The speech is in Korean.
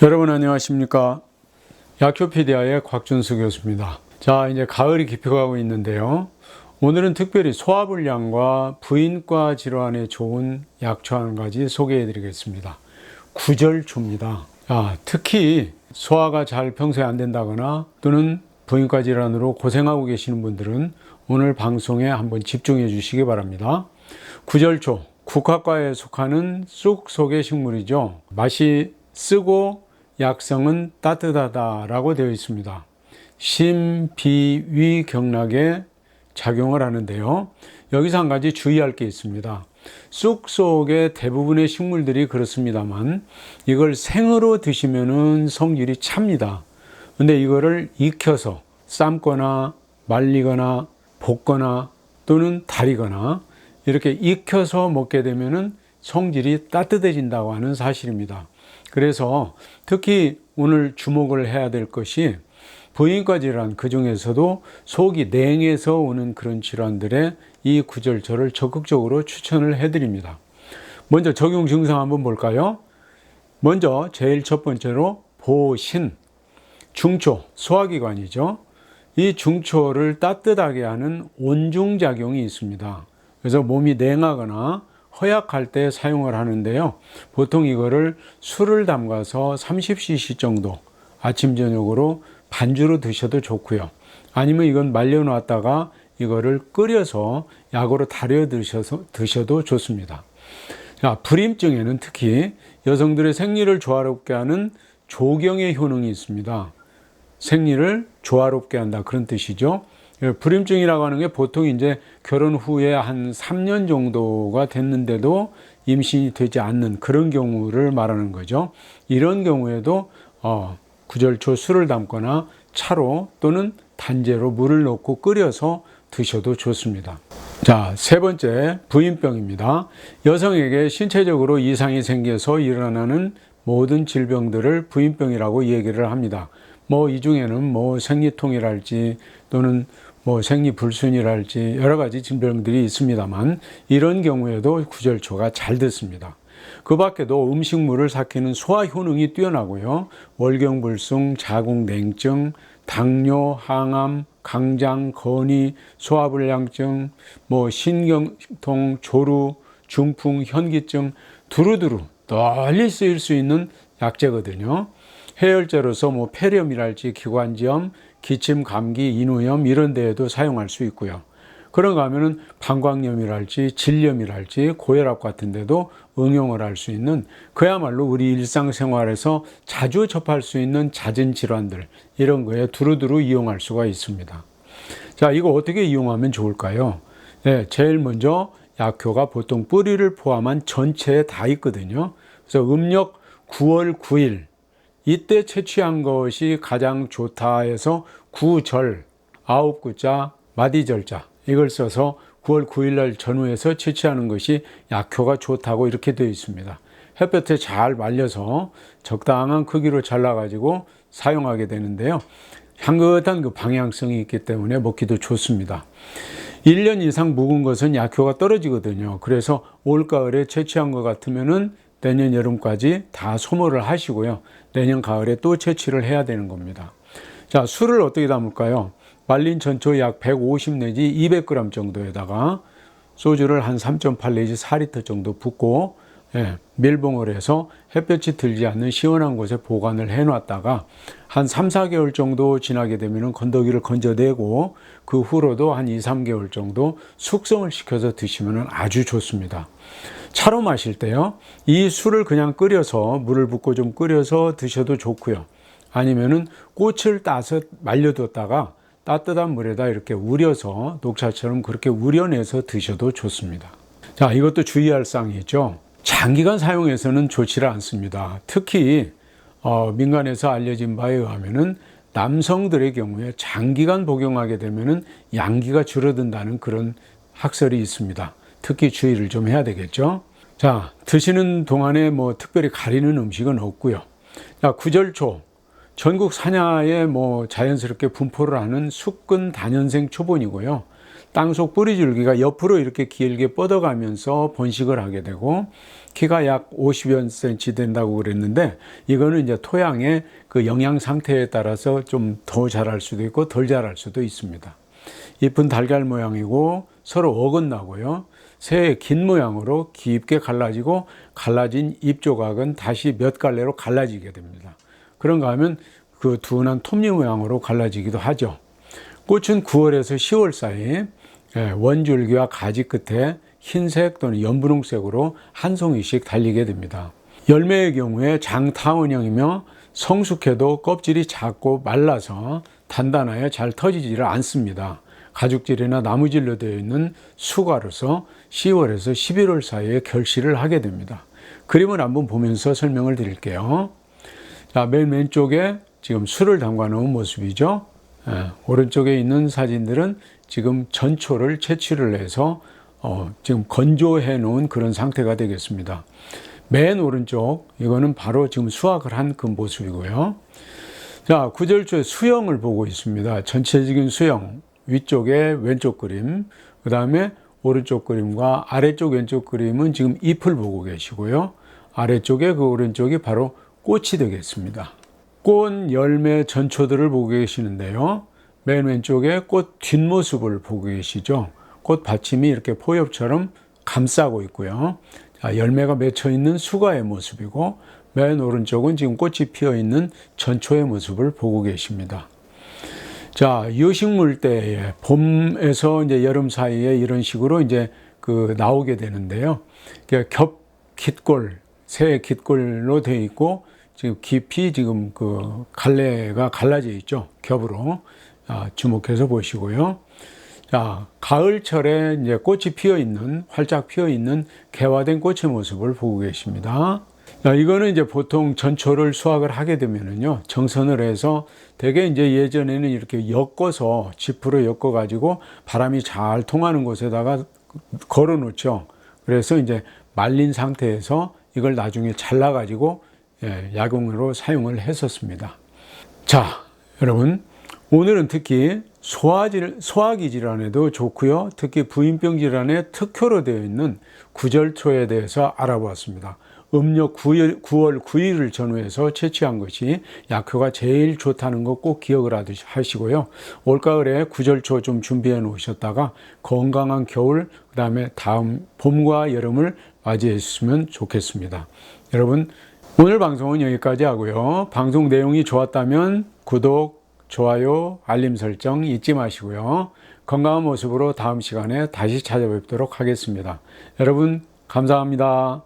여러분 안녕하십니까? 약효피디아의 곽준수 교수입니다. 자, 이제 가을이 깊어가고 있는데요. 오늘은 특별히 소화불량과 부인과 질환에 좋은 약초 한 가지 소개해 드리겠습니다. 구절초입니다. 특히 소화가 잘 평소에 안 된다거나 또는 부인과 질환으로 고생하고 계시는 분들은 오늘 방송에 한번 집중해 주시기 바랍니다. 구절초, 국화과에 속하는 쑥 속의 식물이죠. 맛이 쓰고 약성은 따뜻하다라고 되어 있습니다. 심비위경락에 작용을 하는데요. 여기서 한 가지 주의할 게 있습니다. 쑥 속의 대부분의 식물들이 그렇습니다만 이걸 생으로 드시면은 성질이 찹니다. 근데 이거를 익혀서 삶거나 말리거나 볶거나 또는 달이거나 이렇게 익혀서 먹게 되면은 성질이 따뜻해진다고 하는 사실입니다. 그래서 특히 오늘 주목을 해야 될 것이 부인과 질환, 그 중에서도 속이 냉해서 오는 그런 질환들의 이 구절초를 적극적으로 추천을 해드립니다. 먼저 적용 증상 한번 볼까요? 먼저 제일 첫 번째로 보신, 중초, 소화기관이죠. 이 중초를 따뜻하게 하는 온중작용이 있습니다. 그래서 몸이 냉하거나 허약할 때 사용을 하는데요. 보통 이거를 술을 담가서 30cc 정도 아침 저녁으로 반주로 드셔도 좋고요. 아니면 이건 말려놨다가 이거를 끓여서 약으로 달여 드셔도 좋습니다. 자, 불임증에는 특히 여성들의 생리를 조화롭게 하는 조경의 효능이 있습니다. 생리를 조화롭게 한다, 그런 뜻이죠. 불임증이라고 하는 게 보통 이제 결혼 후에 한 3년 정도가 됐는데도 임신이 되지 않는 그런 경우를 말하는 거죠. 이런 경우에도 구절초 술을 담거나 차로 또는 단제로 물을 넣고 끓여서 드셔도 좋습니다. 자, 세 번째, 부인병입니다. 여성에게 신체적으로 이상이 생겨서 일어나는 모든 질병들을 부인병이라고 얘기를 합니다. 이 중에는 생리통이랄지 또는 생리불순이랄지 여러 가지 질병들이 있습니다만 이런 경우에도 구절초가 잘 듣습니다. 그 밖에도 음식물을 삭히는 소화 효능이 뛰어나고요. 월경불순, 자궁냉증, 당뇨, 항암, 강장, 건이, 소화불량증, 신경통, 조루, 중풍, 현기증 두루두루 널리 쓰일 수 있는 약재거든요. 해열제로서 폐렴이랄지 기관지염, 기침, 감기, 인후염 이런 데에도 사용할 수 있고요. 그런가 하면은 방광염이랄지 질염이랄지 고혈압 같은 데도 응용을 할 수 있는 그야말로 우리 일상생활에서 자주 접할 수 있는 잦은 질환들 이런 거에 두루두루 이용할 수가 있습니다. 자, 이거 어떻게 이용하면 좋을까요? 네, 제일 먼저 약효가 보통 뿌리를 포함한 전체에 다 있거든요. 그래서 음력 9월 9일 이때 채취한 것이 가장 좋다 해서 구절, 9구자, 마디절자 이걸 써서 9월 9일 날 전후해서 채취하는 것이 약효가 좋다고 이렇게 되어 있습니다. 햇볕에 잘 말려서 적당한 크기로 잘라가지고 사용하게 되는데요. 향긋한 그 방향성이 있기 때문에 먹기도 좋습니다. 1년 이상 묵은 것은 약효가 떨어지거든요. 그래서 올가을에 채취한 것 같으면은 내년 여름까지 다 소모를 하시고요. 내년 가을에 또 채취를 해야 되는 겁니다. 자, 술을 어떻게 담을까요? 말린 전초 약 150 내지 200g 정도에다가 소주를 한 3.8 내지 4리터 정도 붓고 밀봉을 해서 햇볕이 들지 않는 시원한 곳에 보관을 해놨다가 한 3, 4개월 정도 지나게 되면 건더기를 건져내고 그 후로도 한 2, 3개월 정도 숙성을 시켜서 드시면 아주 좋습니다. 차로 마실 때요, 이 술을 그냥 끓여서 물을 붓고 좀 끓여서 드셔도 좋고요. 아니면은 꽃을 따서 말려뒀다가 따뜻한 물에다 이렇게 우려서 녹차처럼 그렇게 우려내서 드셔도 좋습니다. 자, 이것도 주의할 사항이 있죠. 장기간 사용해서는 좋지를 않습니다. 특히 민간에서 알려진 바에 의하면은 남성들의 경우에 장기간 복용하게 되면은 양기가 줄어든다는 그런 학설이 있습니다. 특히 주의를 좀 해야 되겠죠. 자, 드시는 동안에 특별히 가리는 음식은 없고요. 자, 구절초, 전국 산야에 자연스럽게 분포를 하는 숙근 다년생 초본이고요. 땅속 뿌리줄기가 옆으로 이렇게 길게 뻗어가면서 번식을 하게 되고 키가 약 50여 cm 된다고 그랬는데 이거는 이제 토양의 그 영양 상태에 따라서 좀 더 자랄 수도 있고 덜 자랄 수도 있습니다. 잎은 달걀 모양이고 서로 어긋나고요. 새의 긴 모양으로 깊게 갈라지고 갈라진 잎 조각은 다시 몇 갈래로 갈라지게 됩니다. 그런가 하면 그 둔한 톱니 모양으로 갈라지기도 하죠. 꽃은 9월에서 10월 사이 원줄기와 가지 끝에 흰색 또는 연분홍색으로 한 송이씩 달리게 됩니다. 열매의 경우에 장타원형이며 성숙해도 껍질이 작고 말라서 단단하여 잘 터지지를 않습니다. 가죽질이나 나무질로 되어 있는 수가로서 10월에서 11월 사이에 결실을 하게 됩니다. 그림을 한번 보면서 설명을 드릴게요. 자, 맨 왼쪽에 지금 술을 담가 놓은 모습이죠. 오른쪽에 있는 사진들은 지금 전초를 채취를 해서 지금 건조해 놓은 그런 상태가 되겠습니다. 맨 오른쪽 이거는 바로 지금 수확을 한 그 모습이고요. 자, 구절초의 수형을 보고 있습니다. 전체적인 수형, 위쪽에 왼쪽 그림, 그 다음에 오른쪽 그림과 아래쪽 왼쪽 그림은 지금 잎을 보고 계시고요. 아래쪽에 그 오른쪽이 바로 꽃이 되겠습니다. 꽃, 열매, 전초들을 보고 계시는데요. 맨 왼쪽에 꽃 뒷모습을 보고 계시죠. 꽃 받침이 이렇게 포엽처럼 감싸고 있고요. 자, 열매가 맺혀 있는 수가의 모습이고 맨 오른쪽은 지금 꽃이 피어 있는 전초의 모습을 보고 계십니다. 자, 유식물 때에 봄에서 이제 여름 사이에 이런 식으로 이제 나오게 되는데요. 겹 깃골, 새 깃골로 되어 있고 지금 깊이 지금 갈래가 갈라져 있죠. 겹으로. 주목해서 보시고요. 자, 가을철에 이제 꽃이 피어 있는, 활짝 피어 있는 개화된 꽃의 모습을 보고 계십니다. 자, 이거는 이제 보통 전초를 수확을 하게 되면은요, 정선을 해서 되게 이제 예전에는 이렇게 엮어서 지프로 엮어 가지고 바람이 잘 통하는 곳에다가 걸어 놓죠. 그래서 이제 말린 상태에서 이걸 나중에 잘라 가지고 약용으로 사용을 했었습니다. 자, 여러분, 오늘은 특히 소화기 질환에도 좋고요. 특히 부인병 질환의 특효로 되어 있는 구절초에 대해서 알아보았습니다. 음력 9월 9일을 전후해서 채취한 것이 약효가 제일 좋다는 거 꼭 기억을 하시고요. 올가을에 구절초 좀 준비해 놓으셨다가 건강한 겨울, 그 다음에 다음 봄과 여름을 맞이했으면 좋겠습니다. 여러분, 오늘 방송은 여기까지 하고요. 방송 내용이 좋았다면 구독, 좋아요, 알림 설정 잊지 마시고요. 건강한 모습으로 다음 시간에 다시 찾아뵙도록 하겠습니다. 여러분, 감사합니다.